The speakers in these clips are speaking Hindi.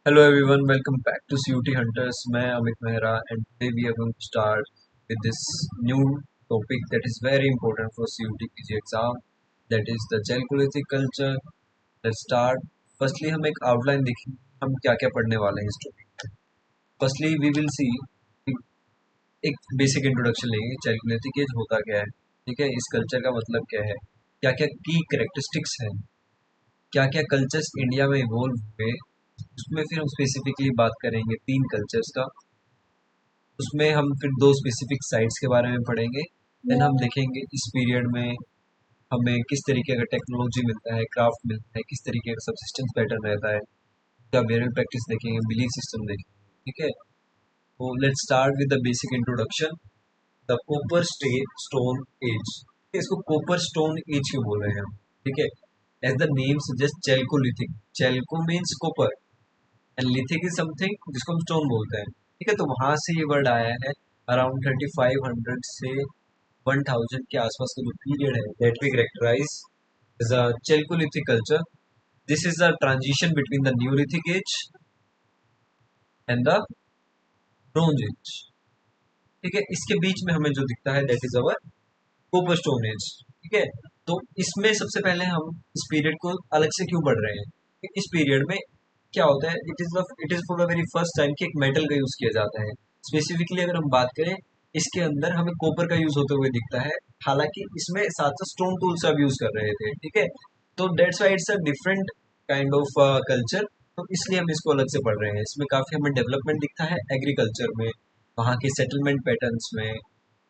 Hello everyone, welcome back to CUT Hunters. मैं Amit Mehra and today we are going to start with this new topic that is very important for CUT PG exam, that is the Chalcolithic culture. Let's start. Firstly हम एक outline देखेंगे हम क्या क्या पढ़ने वाले हैं इस टॉपिक में. Firstly we will see एक बेसिक इंट्रोडक्शन लेंगे. Chalcolithic एज होता क्या है, ठीक है, इस कल्चर का मतलब क्या है, क्या क्या की करेक्टरिस्टिक्स हैं, क्या क्या कल्चर्स इंडिया में इवॉल्व हुए, उसमें फिर हम स्पेसिफिकली बात करेंगे तीन कल्चर्स का. उसमें हम फिर दो स्पेसिफिक साइट्स के बारे में पढ़ेंगे. देन हम देखेंगे इस पीरियड में हमें किस तरीके का टेक्नोलॉजी मिलता है, क्राफ्ट मिलता है, किस तरीके का सबसिस्टेंस पैटर्न रहता है, उसका बेरियल प्रैक्टिस देखेंगे, बिलीफ सिस्टम देखेंगे. ठीक है, तो let's start with the basic introduction. The copper stone age. इसको कॉपर स्टोन एज क्यों बोल रहे हैं हम? ठीक है, as the name suggest chalcolithic. Chalco means copper and lithic is something जिसको हम स्टोन बोलते हैं. ठीक है, तो वहां से ये वर्ड आया है. अराउंड 3500 से 1000 के आसपास का जो पीरियड है that we characterize as a chalcolithic culture. This is the transition between the neolithic age and the bronze age. ठीक है, इसके बीच में हमें जो दिखता है that is our copper stone age. ठीक है, तो इसमें सबसे पहले हम इस पीरियड को अलग से क्यों पढ़ रहे हैं. इस पीरियड में क्या होता है, it is for the very first time कि एक मेटल का यूज किया जाता है. स्पेसिफिकली अगर हम बात करें, इसके अंदर हमें कॉपर का यूज होते हुए दिखता है. हालांकि इसमें साथ साथ स्टोन टूल्स का भी यूज कर रहे थे. ठीक है, तो that's why it's a different kind of culture. तो इसलिए हम इसको अलग से पढ़ रहे हैं. इसमें काफी हमें डेवलपमेंट दिखता है एग्रीकल्चर में, वहाँ के सेटलमेंट पैटर्न्स में,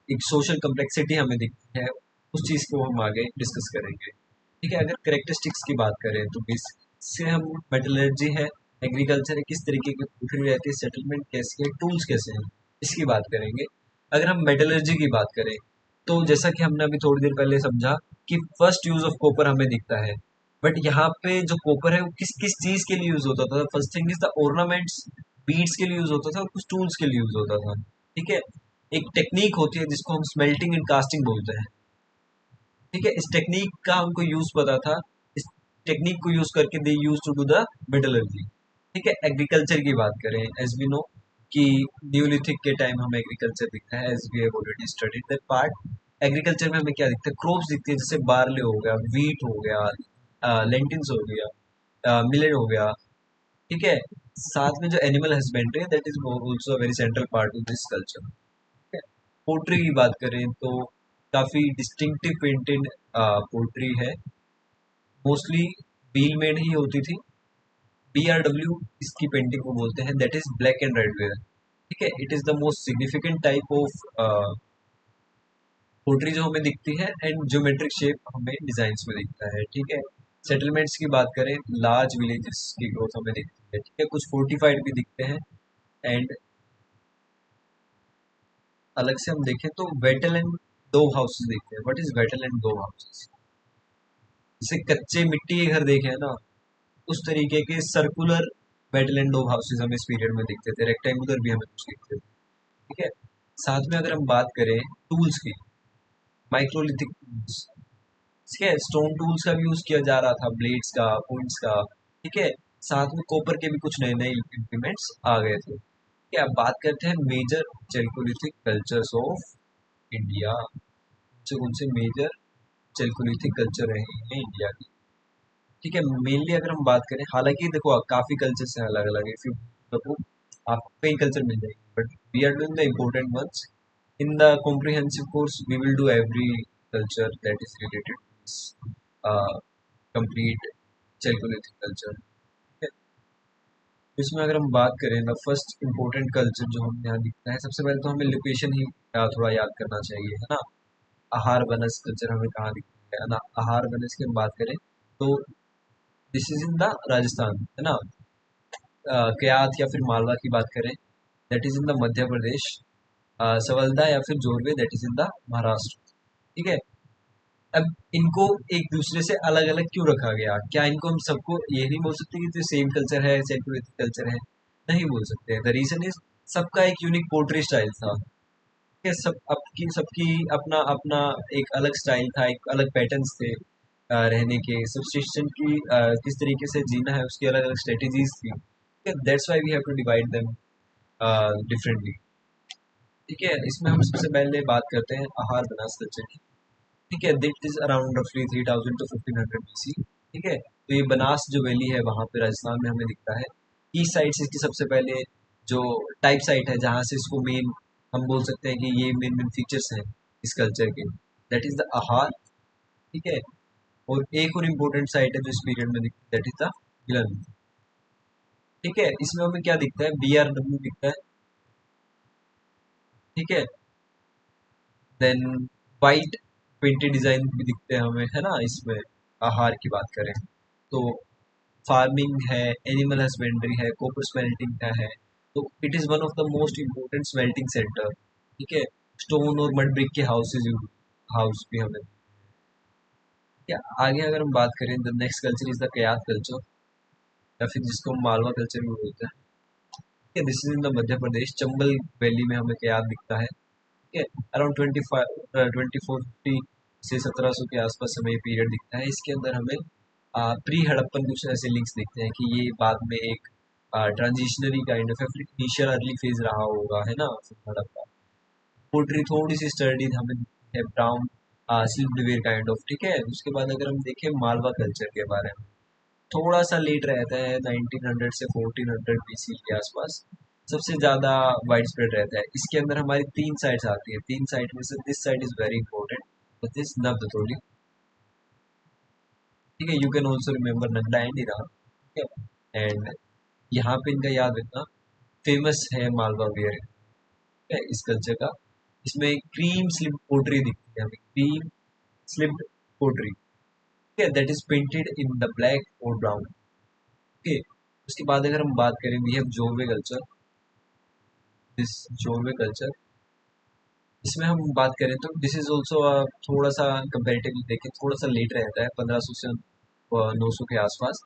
एक सोशल कम्प्लेक्सिटी हमें दिखती है. उस चीज़ को हम आगे डिस्कस करेंगे. ठीक है, अगर करेक्टरिस्टिक्स की बात करें तो बेस से हम मेटलर्जी है, एग्रीकल्चर है, किस तरीके की पृथ्वी रहती है, सेटलमेंट कैसे है, टूल्स कैसे हैं, इसकी बात करेंगे. अगर हम मेटलर्जी की बात करें तो जैसा कि हमने अभी थोड़ी देर पहले समझा कि फर्स्ट यूज ऑफ कॉपर हमें दिखता है. बट यहाँ पे जो कॉपर है वो किस किस चीज के लिए यूज होता था. First thing is the ornaments, beads के लिए यूज होता था और कुछ टूल्स के लिए यूज होता था. ठीक है, एक टेक्निक होती है जिसको हम स्मेल्टिंग एंड कास्टिंग बोलते हैं. ठीक है, इस टेक्निक का हमको यूज पता था. इस टेक्निक को यूज करके they use to do the metallurgy. ठीक है, एग्रीकल्चर की बात करें, एज वी नो कि न्यूलिथिक के टाइम हमें एग्रीकल्चर दिखता है, as we have already studied that part. Agriculture में हमें क्या दिखता है, क्रॉप्स दिखती है, जैसे बार्ले हो गया, वीट हो गया, लेंटिल्स हो गया, मिलेट हो गया. ठीक है, साथ में जो एनिमल हस्बेंड्री है that is also a very central part of this culture. Pottery की बात करें तो काफ़ी डिस्टिंक्टिव पेंटेड पोट्री है. मोस्टली व्हील मेड ही होती थी. BRW इसकी पेंटिंग को बोलते हैं, that is black and red ware. ठीक है, it is the most significant type of pottery जो हमें दिखती है एंड ज्योमेट्रिक शेप हमें डिजाइन्स में दिखता है. ठीक है, सेटलमेंट्स की बात करें, लार्ज विलेजेस की ग्रोथ हमें दिखती है. ठीक है, कुछ फोर्टिफाइड भी दिखते हैं. एंड अलग से हम देखें तो वेटल एंड दो हाउसेस देखते हैं. व्हाट इज वेटल एंड दो हाउसेस? जैसे कच्चे मिट्टी के घर देखे हैं ना, उस तरीके के सर्कुलर वेटल एंड दो हाउसेस हमें इस पीरियड में दिखते थे. रेक्टेंगुलर भी हमें कुछ दिखते थे. ठीक है, साथ में अगर हम बात करें टूल्स की, माइक्रोलिथिक टूल्स. ठीक है, स्टोन टूल्स का भी यूज किया जा रहा था, ब्लेड्स का, पॉइंट्स का. ठीक है, साथ में कॉपर के भी कुछ नए नए इम्प्लीमेंट्स आ गए थे. ठीक है, अब बात करते हैं major chalcolithic cultures of India. कौन से मेजर चैल्कोलिथिक कल्चर रहे हैं इंडिया की. ठीक है, मेनली अगर हम बात करें, हालांकि देखो काफी कल्चर्स हैं अलग अलग. इफ यू देखो आपको कई कल्चर मिल जाएंगे, but we are doing the important ones. In the comprehensive course we will do every culture that is related complete chalcolithic culture. ठीक है, इसमें अगर हम बात करें द फर्स्ट इम्पोर्टेंट कल्चर जो हमें यहाँ दिखता है, सबसे पहले तो हमें लोकेशन ही थोड़ा याद करना चाहिए, है ना. आहार वनस कल्चर हमें कहाँ दिखता है ना. आहार वनस की हम बात करें तो this is in the Rajasthan, है ना. कयात या फिर मालवा की बात करें that is in the Madhya Pradesh. Savalda या फिर Jorwe that is in the Maharashtra. ठीक है, अब इनको एक दूसरे से अलग अलग क्यों रखा गया? क्या इनको हम सबको ये नहीं बोल सकते कि जो सेम कल्चर है, सेम कल्चर है? नहीं बोल सकते. द रीजन इज सबका एक यूनिक पोर्ट्री स्टाइल था. ठीक है, सबकी अपना अपना एक अलग स्टाइल था, एक अलग पैटर्न्स थे रहने के. सब्सिस्टेंस की किस तरीके से जीना है उसकी अलग अलग स्ट्रेटेजीज थी. That's why we have to divide them differently. ठीक है, इसमें हम सबसे पहले बात करते हैं आहार बनास कल्चर की। ठीक है, दिट इज अराउंड रफली 3000 टू 1500 BC। ठीक है, तो ये बनास जो वैली है वहाँ पे राजस्थान में हमें दिखता है। ईस्ट साइड से इसकी सबसे पहले जो टाइप साइट है जहाँ से इसको मेन हम बोल सकते हैं कि ये मेन मेन फीचर्स हैं इस कल्चर के, दैट इज द आहार। ठीक है, और एक और इम्पोर्टेंट साइट है जो इस पीरियड में दिखती है, दैट इज द गिलन। ठीक है, इसमें हमें क्या दिखता है, BRW दिखता है। ठीक है, देन वाइट पेंटेड डिजाइन भी दिखते हैं हमें, है ना। इसमें आहार की बात करें तो फार्मिंग है, एनिमल हस्बेंड्री है, कॉपर स्मेल्टिंग का है। तो it is one of the most important smelting centre. ठीक है, स्टोन और मड ब्रिक के हाउसेज हाउस भी हमें। क्या आगे अगर हम बात करें, the next culture is the Kayatha culture, या फिर जिसको हम मालवा कल्चर भी बोलते हैं। ठीक है, this is in the Madhya Pradesh, Chambal valley में हमें कयात दिखता है। ठीक है, अराउंड 2450 से 1700 के आसपास हमें ये पीरियड दिखता है। इसके अंदर हमें प्री हड़प्पन कुछ ऐसे लिंक्स दिखते हैं कि ये बाद में एक transitionary kind of initial early phase रहा होगा, है ना, फिर हड़प्पा। पोट्री थोड़ी सी स्टडी हमें दिखती है, ब्राउन सिल्वरवेयर काइंड ऑफ। ठीक है, उसके बाद अगर हम देखें मालवा कल्चर के बारे में, थोड़ा सा लेट रहता है, 1900 से 1400 BC के आसपास सबसे ज़्यादा वाइड स्प्रेड रहता है। इसके अंदर हमारी तीन साइड्स आती है, तीन साइड में से this side is very important, that is Navdatoli. ठीक है, you can also remember Nagda and Eran. ठीक है, एंड यहाँ पे इनका याद रखना, फेमस है मालवा वेयर। ठीक है, इस कल्चर का, इसमें क्रीम स्लिप पोट्री दिखती है हमें, क्रीम स्लिप्ड पोट्री। ठीक है, that is painted in the black और ब्राउन। ओके, उसके बाद अगर हम बात करें, we have Jorwe culture. This Jorwe culture, इसमें हम बात करें तो दिस इज ऑल्सो थोड़ा सा कंपेरेटिवली देखें थोड़ा सा लेट रहता है, 1500 से 900 के आसपास।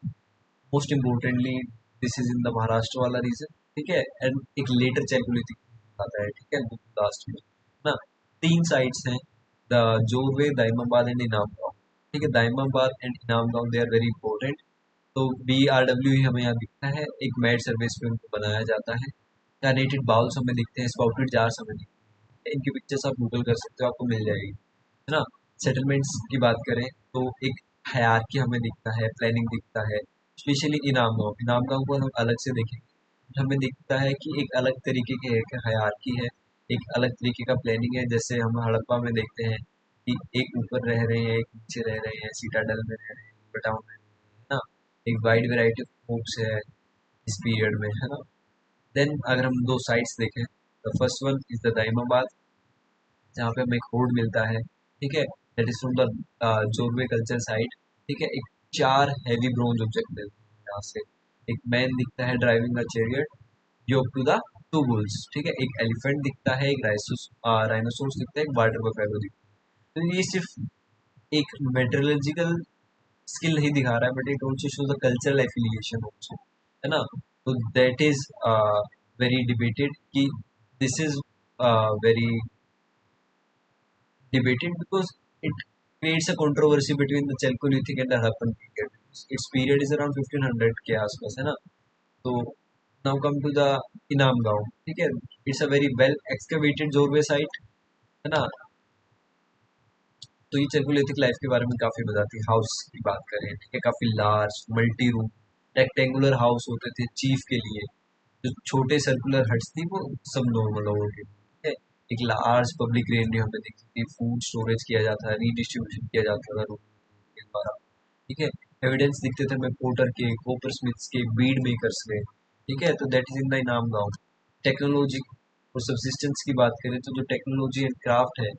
Most importantly this is in the Maharashtra वाला रीजन। ठीक है, एंड एक लेटर चैल्कुलिथिक आता है। ठीक है, लास्ट में ना तीन साइट्स हैं, द जोरवे, दाइमाबाद एंड इनामगांव। ठीक है, Daimabad and Inamgaon they are very important. तो BRW ही हमें यहाँ दिखता है, एक मैड सर्विस पे उनको बनाया जाता है। कार्नेटेड बाउल्स हमें दिखते हैं, स्पाउटेड जार्स हमें दिखते हैं, इनकी पिक्चर्स आप गूगल कर सकते हो, आपको मिल जाएगी, है ना। सेटलमेंट्स की बात करें तो एक हायरार्की हमें दिखता है, प्लानिंग दिखता है, स्पेशली इनामगांव। इनामगांव को हम अलग से देखेंगे, हमें दिखता है कि एक अलग तरीके की एक हायरार्की है, एक अलग तरीके का प्लानिंग है। जैसे हम हड़प्पा में देखते हैं कि एक ऊपर रह रहे हैं, एक नीचे रह रहे हैं, सीटाडल में रह रहे हैं, बटाऊ में, है ना। एक वाइड वैरायटी ऑफ फूड्स है इस पीरियड में, है ना। देन अगर हम दो साइट्स देखें, the first one is the Daimabad, जहाँ पे हमें एक होर्ड मिलता है। ठीक है, that is from the Jorwe culture site. ठीक है, एक चार हैवी ब्रोंज ऑब्जेक्ट मिलते हैं यहाँ से। एक मैन दिखता है driving a chariot, yoke to the two bulls. ठीक है, एक एलिफेंट दिखता है, एक राइनोसोर्स दिखता है, एक वाटर बफेलो दिखता है। तो ये सिर्फ एक मेट्रोलॉजिकल स्किल नहीं दिखा रहा है, but it also show the cultural affiliation also, है ना। तो दैट इज वेरी डिबेटेड कि this is very debated because it creates a controversy between the Chalcolithic and the Harappan period. Its period is around 1500 के आसपास, है ना। तो now come to the इनाम गांव। ठीक है, it's a very well excavated Jorwe site, है ना। तो ये चैल्कोलिथिक लाइफ के बारे में काफ़ी बताती है। हाउस की बात करें, ठीक है, काफ़ी large multi room rectangular house होते थे चीफ के लिए। जो छोटे सर्कुलर हट्स थी वो सब नॉर्मल लोगों के लिए, ठीक है। एक लार्ज पब्लिक रेवन्यू हमें दिखती थी, फूड स्टोरेज किया जाता है, रीडिस्ट्रीब्यूशन किया जाता था लोगों के द्वारा। ठीक है, एविडेंस दिखते थे हमें पोर्टर के, कॉपर स्मिथ्स के, बीड मेकर्स के। ठीक है, तो दैट इज इन द इनाम गांव। टेक्नोलॉजी और सब्सिस्टेंस की बात करें तो जो टेक्नोलॉजी एंड क्राफ्ट है,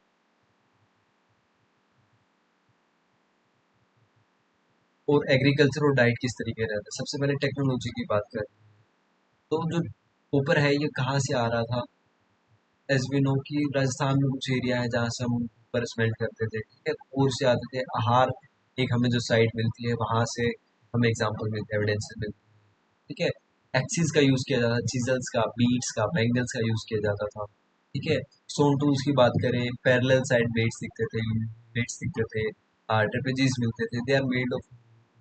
और एग्रीकल्चर और डाइट किस तरीके रहता है। सबसे पहले टेक्नोलॉजी की बात करें तो जो कॉपर है ये कहाँ से आ रहा था। एज वी नो कि राजस्थान में कुछ एरिया है जहाँ से हम ऊपर स्मेल्ट करते थे। ठीक है, और से आते थे आहार, एक हमें जो साइट मिलती है वहाँ से हमें एग्जाम्पल मिलते हैं, एविडेंस मिलती है। ठीक है, एक्सिस का यूज़ किया जाता था, चिजल्स का, बीट्स का, बैंगल्स का यूज़ किया जाता था। ठीक है, स्टोन टूल्स की बात करें, पैरेलल साइड ब्लेड्स दिखते थे, ब्लेड्स दिखते थे, ट्रेपेजीज मिलते थे, दे आर मेड ऑफ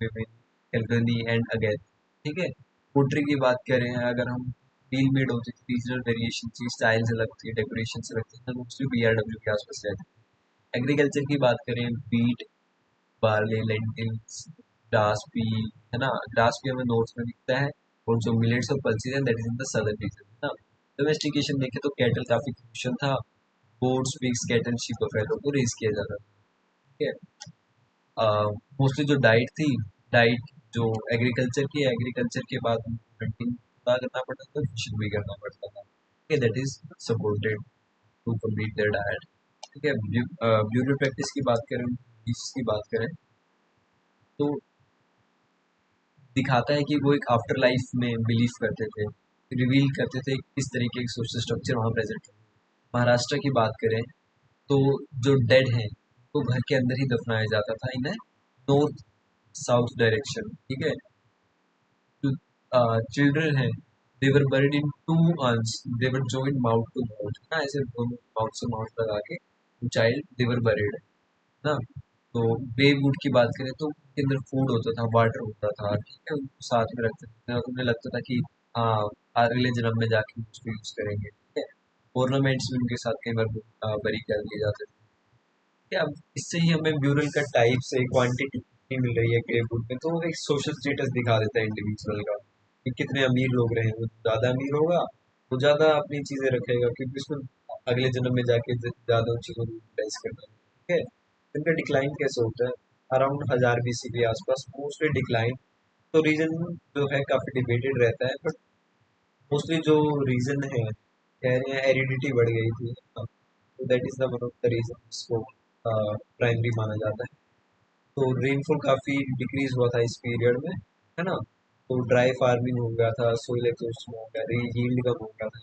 कैल्कनी एंड अगेन। ठीक है, पोट्री की बात करें, अगर हम डील मेड होती थी, रीजनल वेरिएशन थी, स्टाइल्स अलग थी, डेकोरेशन अलग थी, तो मोस्टली BRW के आसपास रहती थी। एग्रीकल्चर की बात करें, wheat, barley, lentils, grass pea, है ना, ग्रास पी हमें नॉर्थ में दिखता है, और जो मिलेट्स और पल्सेस हैं that is in the southern reason, है ना। डोमेस्टिकेशन देखें तो कैटल काफी क्रूशियल था, goats, pigs, cattle, sheep, buffalo को रेज किया जाता था, ठीक है। मोस्टली जो डाइट थी, डाइट जो एग्रीकल्चर के बाद हंटिंग करना पड़ता था, फिशिंग भी करना पड़ता था, ठीक है, that is supported to complete their diet, ठीक है। ब्यूरो प्रैक्टिस की बात करें, इसकी बात करें तो दिखाता है कि वो एक आफ्टर लाइफ में बिलीव करते थे, रिवील करते थे किस तरीके के सोशल स्ट्रक्चर वहाँ प्रेजेंट है। महाराष्ट्र की बात करें तो जो डेड हैं वो घर के अंदर ही दफनाया जाता था इन नॉर्थ साउथ डायरेक्शन, ठीक है। जो चिल्ड्रन हैं they were buried in two urns, they were joined mouth to mouth, ना ऐसे दोनों माउथ से माउथ लगा के चाइल्ड दे वर buried, ना। तो बेब वुड की बात करें तो उसके अंदर फूड होता था, वाटर होता था, ठीक है, उनको साथ में रखते थे और उन्हें लगता था कि हाँ अगले जन्म में जाके उसको यूज करेंगे, ठीक है। ऑर्नामेंट्स भी उनके साथ कई बार बरी कर लिए जाते थे, क्या। इससे ही हमें ब्यूरल का टाइप से क्वांटिटी कितनी मिल रही है ग्रे फूड में, तो वो एक सोशल स्टेटस दिखा देता है इंडिविजुअल का कि कितने अमीर लोग रहे, वो ज्यादा अमीर होगा वो ज्यादा अपनी चीजें रखेगा क्योंकि उसको अगले जन्म में जाके ज्यादा उन चीजों को यूटिलाइज करना है, ठीक है। इनका डिक्लाइन कैसे होता है, अराउंड 1000 BC के आसपास मोस्टली डिक्लाइन, तो रीजन जो है काफी डिबेटेड रहता है, बट मोस्टली जो रीजन है कह रहे हैं एरिडिटी बढ़ गई थी, तो that is the one of the reason इसको प्राइमरी माना जाता है। तो रेनफॉल काफी डिक्रीज हुआ था इस पीरियड में, है ना। तो ड्राई फार्मिंग हो गया था, सोइल एक्सॉस्शन हो गया, यील्ड कम हो गया था,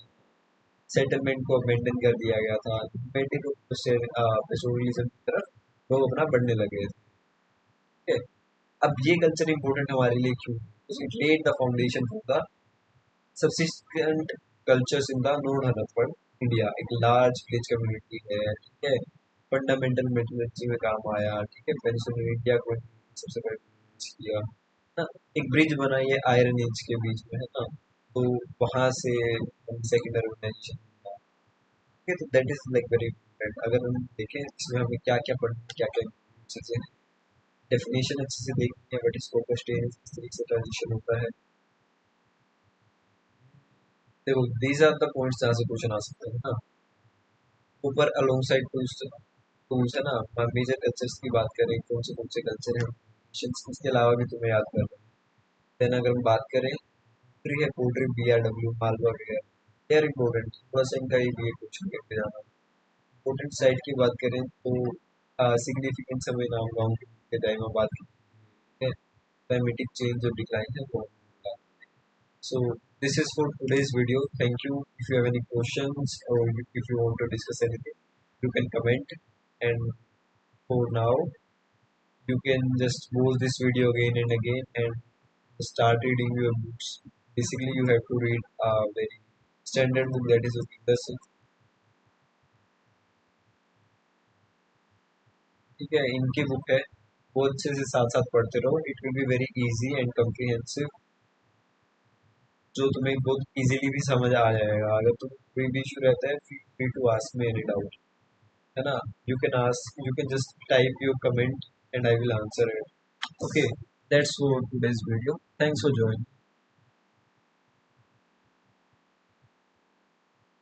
सेटलमेंट को अबेंडन कर दिया गया था, पेट्रोलिज्म की तरफ लोग अपना बढ़ने लगे थे, ठीक है। अब ये कल्चर इंपॉर्टेंट हमारे लिए क्यों, it led the foundation for the subsequent cultures in the Nord-Hanappad, India। एक लार्ज विलेज कम्युनिटी है, ठीक है। फंडामेंटल मेटलर्जी में काम आया, ठीक है, पेनिसुलर इंडिया को सबसे पहले use किया ना। एक ब्रिज बनाई है आयरन एज के बीच में, है ना, तो वहां से सेकेंड अर्बनाइजेशन हुआ, ठीक है। तो that is like very important, अगर हम देखें इसमें हमें क्या क्या पढ़ना, क्या क्या चीजें, डेफिनेशन अच्छे से देखनी है, बट इसको स्टेज किस तरीके से ट्रांजिशन होता है। देखो दीज आर द पॉइंट्स जहाँ से क्वेश्चन आ सकते हैं ना। ऊपर अलोंग साइड टूल्स टूल्स है ना, मेजर कल्चर्स की बात करें कौन से कल्चर हैं, इसके अलावा भी तुम्हें याद करना है। देन अगर हम बात करें पोट्री है, पोट्री BRW मालवा वगैरह, दे आर इम्पोर्टेंट, थोड़ा सा इनका ही ये क्वेश्चन करके जाना। इम्पोर्टेंट साइड की बात करें तो सिग्निफिकेंस हमें नाम गाँव के टाइम में बात की है, क्लाइमेटिक चेंज और डिक्लाइन है वो। So this is for today's video. Thank you. If you have any questions or if you want to discuss anything, you can comment. And for now, you can just watch this video again and again and start reading your books. Basically, you have to read a very standard book that is Upindar, ठीक है, इनकी बुक है, वो अच्छे से साथ साथ पढ़ते रहो, it will be very easy and comprehensive, जो तुम्हें बहुत इजीली भी समझ आ जाएगा। अगर तुम कोई भी इशू रहता है feel free to ask me any doubt, है ना। You can just type your comment and I will answer it, okay. That's for today's video, thanks for joining.